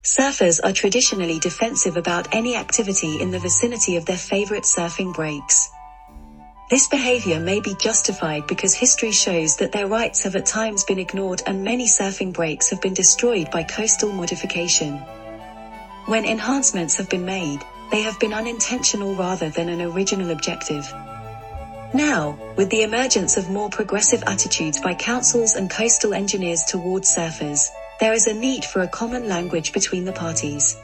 Surfers are traditionally defensive about any activity in the vicinity of their favorite surfing breaks. This behavior may be justified because history shows that their rights have at times been ignored and many surfing breaks have been destroyed by coastal modification. When enhancements have been made, they have been unintentional rather than an original objective. Now, with the emergence of more progressive attitudes by councils and coastal engineers towards surfers, there is a need for a common language between the parties.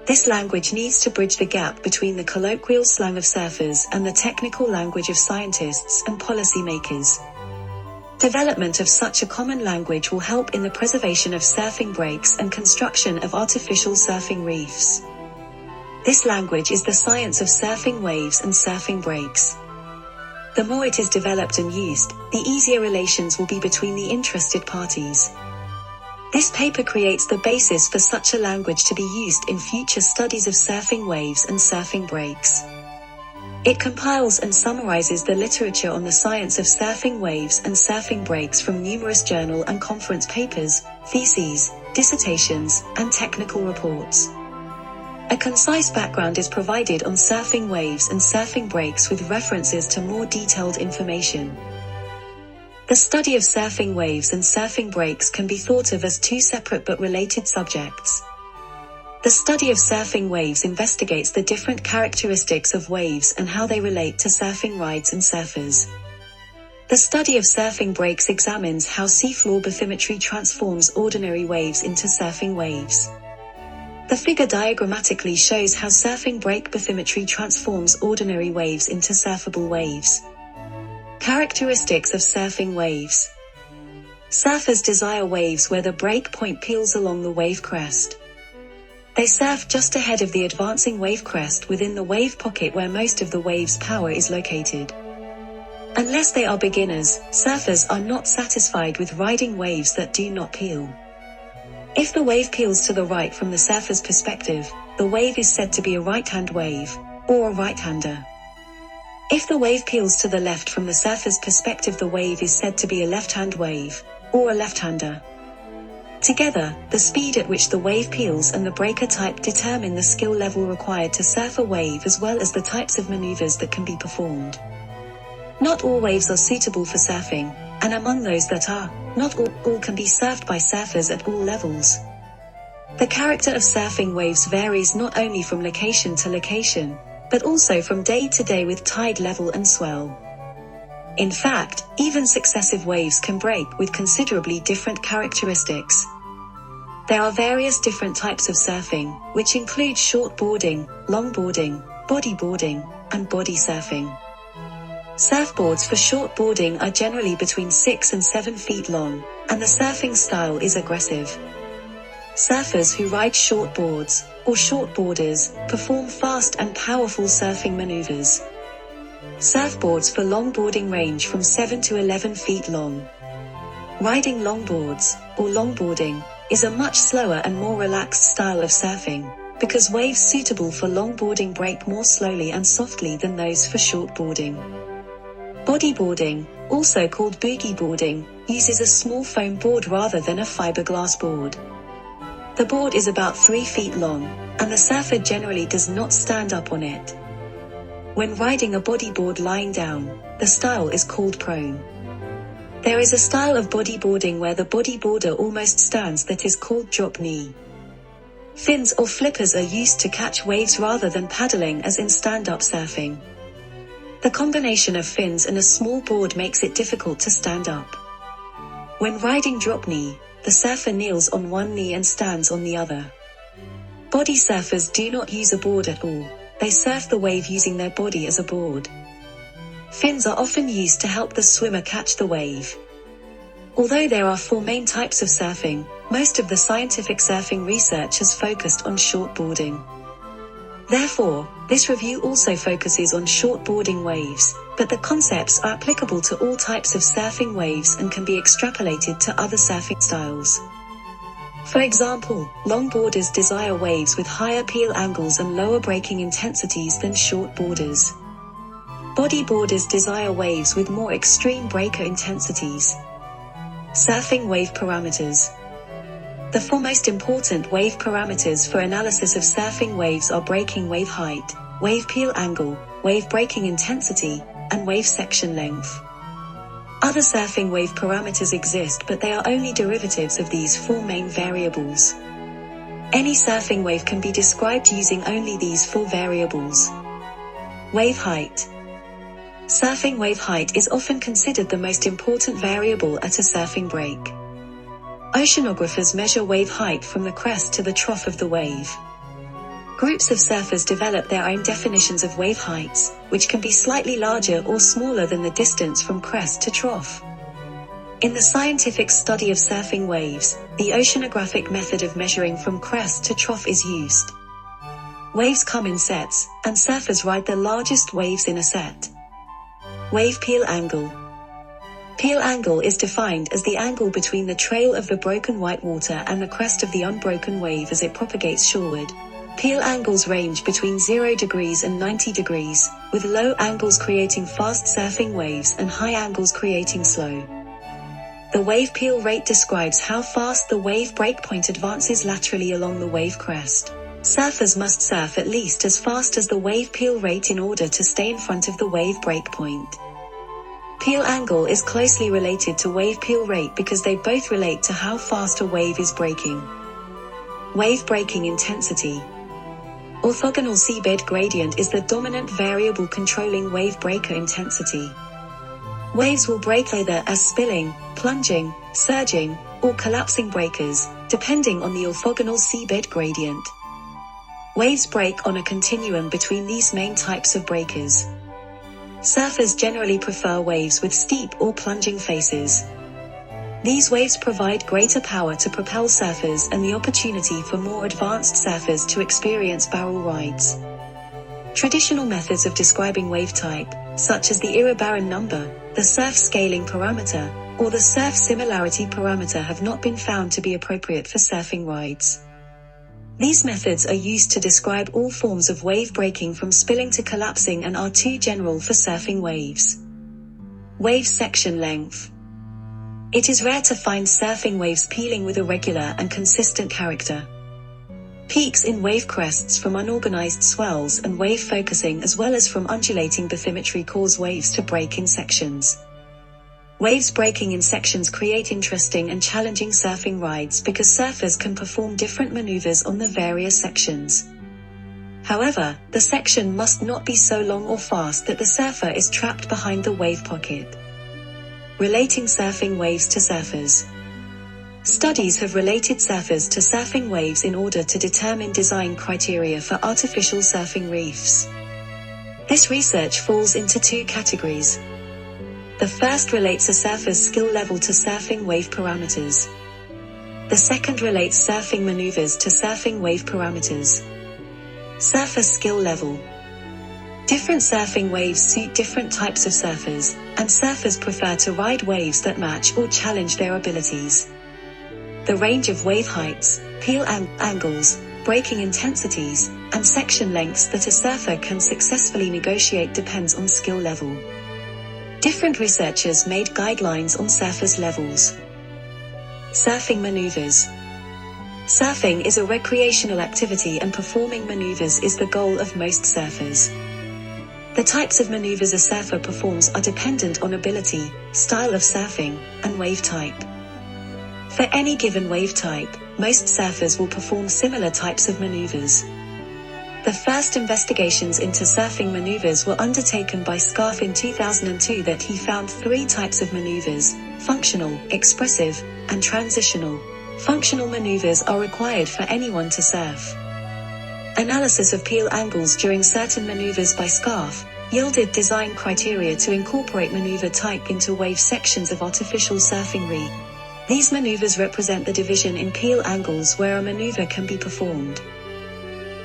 This language needs to bridge the gap between the colloquial slang of surfers and the technical language of scientists and policymakers. Development of such a common language will help in the preservation of surfing breaks and construction of artificial surfing reefs. This language is the science of surfing waves and surfing breaks. The more it is developed and used, the easier relations will be between the interested parties. This paper creates the basis for such a language to be used in future studies of surfing waves and surfing breaks. It compiles and summarizes the literature on the science of surfing waves and surfing breaks from numerous journal and conference papers, theses, dissertations, and technical reports. A concise background is provided on surfing waves and surfing breaks with references to more detailed information. The study of surfing waves and surfing breaks can be thought of as two separate but related subjects. The study of surfing waves investigates the different characteristics of waves and how they relate to surfing rides and surfers. The study of surfing breaks examines how seafloor bathymetry transforms ordinary waves into surfing waves. The figure diagrammatically shows how surfing break bathymetry transforms ordinary waves into surfable waves. Characteristics of surfing waves. Surfers desire waves where the break point peels along the wave crest. They surf just ahead of the advancing wave crest within the wave pocket where most of the wave's power is located. Unless they are beginners, surfers are not satisfied with riding waves that do not peel. If the wave peels to the right from the surfer's perspective, the wave is said to be a right-hand wave, or a right-hander. If the wave peels to the left from the surfer's perspective, the wave is said to be a left-hand wave, or a left-hander. Together, the speed at which the wave peels and the breaker type determine the skill level required to surf a wave as well as the types of maneuvers that can be performed. Not all waves are suitable for surfing, and among those that are, not all can be surfed by surfers at all levels. The character of surfing waves varies not only from location to location, but also from day to day with tide level and swell. In fact, even successive waves can break with considerably different characteristics. There are various different types of surfing, which include shortboarding, longboarding, bodyboarding, and body surfing. Surfboards for shortboarding are generally between 6 and 7 feet long, and the surfing style is aggressive. Surfers who ride shortboards, or shortboarders, perform fast and powerful surfing maneuvers. Surfboards for longboarding range from 7 to 11 feet long. Riding longboards, or longboarding, is a much slower and more relaxed style of surfing, because waves suitable for longboarding break more slowly and softly than those for shortboarding. Bodyboarding, also called boogie boarding, uses a small foam board rather than a fiberglass board. The board is about 3 feet long, and the surfer generally does not stand up on it. When riding a bodyboard lying down, the style is called prone. There is a style of bodyboarding where the bodyboarder almost stands that is called drop knee. Fins or flippers are used to catch waves rather than paddling as in stand-up surfing. The combination of fins and a small board makes it difficult to stand up. When riding drop knee, the surfer kneels on one knee and stands on the other. Body surfers do not use a board at all, they surf the wave using their body as a board. Fins are often used to help the swimmer catch the wave. Although there are 4 main types of surfing, most of the scientific surfing research has focused on shortboarding. Therefore, this review also focuses on shortboarding waves, but the concepts are applicable to all types of surfing waves and can be extrapolated to other surfing styles. For example, longboarders desire waves with higher peel angles and lower breaking intensities than shortboarders. Bodyboarders desire waves with more extreme breaker intensities. Surfing wave parameters. The four most important wave parameters for analysis of surfing waves are breaking wave height, wave peel angle, wave breaking intensity, and wave section length. Other surfing wave parameters exist, but they are only derivatives of these four main variables. Any surfing wave can be described using only these four variables. Wave height. Surfing wave height is often considered the most important variable at a surfing break. Oceanographers measure wave height from the crest to the trough of the wave. Groups of surfers develop their own definitions of wave heights, which can be slightly larger or smaller than the distance from crest to trough. In the scientific study of surfing waves, the oceanographic method of measuring from crest to trough is used. Waves come in sets, and surfers ride the largest waves in a set. Wave peel angle. Peel angle is defined as the angle between the trail of the broken white water and the crest of the unbroken wave as it propagates shoreward. Peel angles range between 0 degrees and 90 degrees, with low angles creating fast surfing waves and high angles creating slow. The wave peel rate describes how fast the wave breakpoint advances laterally along the wave crest. Surfers must surf at least as fast as the wave peel rate in order to stay in front of the wave breakpoint. Peel angle is closely related to wave peel rate because they both relate to how fast a wave is breaking. Wave breaking intensity. Orthogonal seabed gradient is the dominant variable controlling wave breaker intensity. Waves will break either as spilling, plunging, surging, or collapsing breakers, depending on the orthogonal seabed gradient. Waves break on a continuum between these main types of breakers. Surfers generally prefer waves with steep or plunging faces. These waves provide greater power to propel surfers and the opportunity for more advanced surfers to experience barrel rides. Traditional methods of describing wave type, such as the Iribarren number, the surf scaling parameter, or the surf similarity parameter have not been found to be appropriate for surfing rides. These methods are used to describe all forms of wave breaking from spilling to collapsing and are too general for surfing waves. Wave section length. It is rare to find surfing waves peeling with a regular and consistent character. Peaks in wave crests from unorganized swells and wave focusing as well as from undulating bathymetry cause waves to break in sections. Waves breaking in sections create interesting and challenging surfing rides because surfers can perform different maneuvers on the various sections. However, the section must not be so long or fast that the surfer is trapped behind the wave pocket. Relating surfing waves to surfers. Studies have related surfers to surfing waves in order to determine design criteria for artificial surfing reefs. This research falls into two categories. The first relates a surfer's skill level to surfing wave parameters. The second relates surfing maneuvers to surfing wave parameters. Surfer skill level. Different surfing waves suit different types of surfers, and surfers prefer to ride waves that match or challenge their abilities. The range of wave heights, peel angles, breaking intensities, and section lengths that a surfer can successfully negotiate depends on skill level. Different researchers made guidelines on surfers' levels. Surfing maneuvers. Surfing is a recreational activity and performing maneuvers is the goal of most surfers. The types of maneuvers a surfer performs are dependent on ability, style of surfing, and wave type. For any given wave type, most surfers will perform similar types of maneuvers. The first investigations into surfing maneuvers were undertaken by Scarfe in 2002 that he found three types of maneuvers: functional, expressive, and transitional. Functional maneuvers are required for anyone to surf. Analysis of peel angles during certain maneuvers by Scarfe yielded design criteria to incorporate maneuver type into wave sections of artificial surfing reef. These maneuvers represent the division in peel angles where a maneuver can be performed.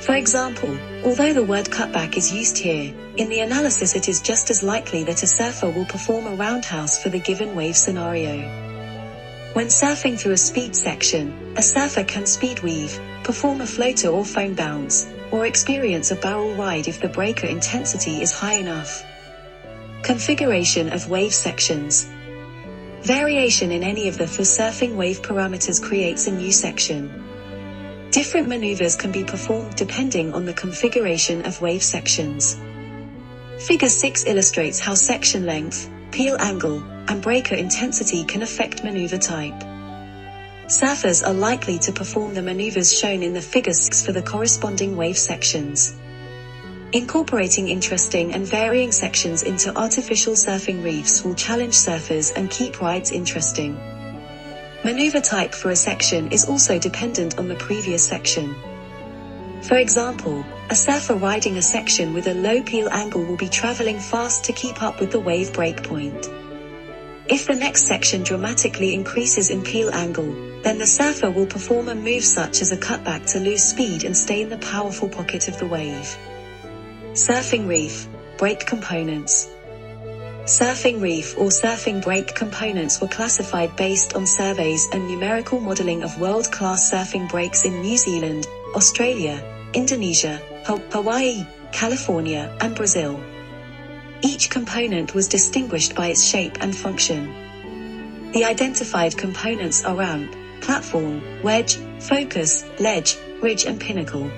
For example, although the word cutback is used here, in the analysis it is just as likely that a surfer will perform a roundhouse for the given wave scenario. When surfing through a speed section, a surfer can speed weave, perform a floater or foam bounce, or experience a barrel ride if the breaker intensity is high enough. Configuration of wave sections. Variation in any of the for surfing wave parameters creates a new section. Different maneuvers can be performed depending on the configuration of wave sections. Figure 6 illustrates how section length, peel angle, and breaker intensity can affect maneuver type. Surfers are likely to perform the maneuvers shown in the figure 6 for the corresponding wave sections. Incorporating interesting and varying sections into artificial surfing reefs will challenge surfers and keep rides interesting. Maneuver type for a section is also dependent on the previous section. For example, a surfer riding a section with a low peel angle will be traveling fast to keep up with the wave breakpoint. If the next section dramatically increases in peel angle, then the surfer will perform a move such as a cutback to lose speed and stay in the powerful pocket of the wave. Surfing reef, break components. Surfing reef or surfing break components were classified based on surveys and numerical modeling of world-class surfing breaks in New Zealand, Australia, Indonesia, Hawaii, California, and Brazil. Each component was distinguished by its shape and function. The identified components are ramp, platform, wedge, focus, ledge, ridge, and pinnacle.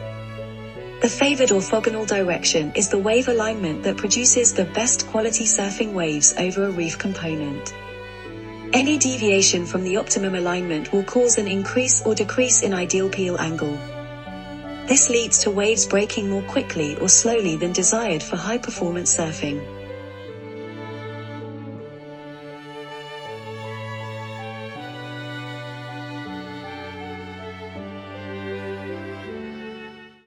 The favored orthogonal direction is the wave alignment that produces the best quality surfing waves over a reef component. Any deviation from the optimum alignment will cause an increase or decrease in ideal peel angle. This leads to waves breaking more quickly or slowly than desired for high-performance surfing.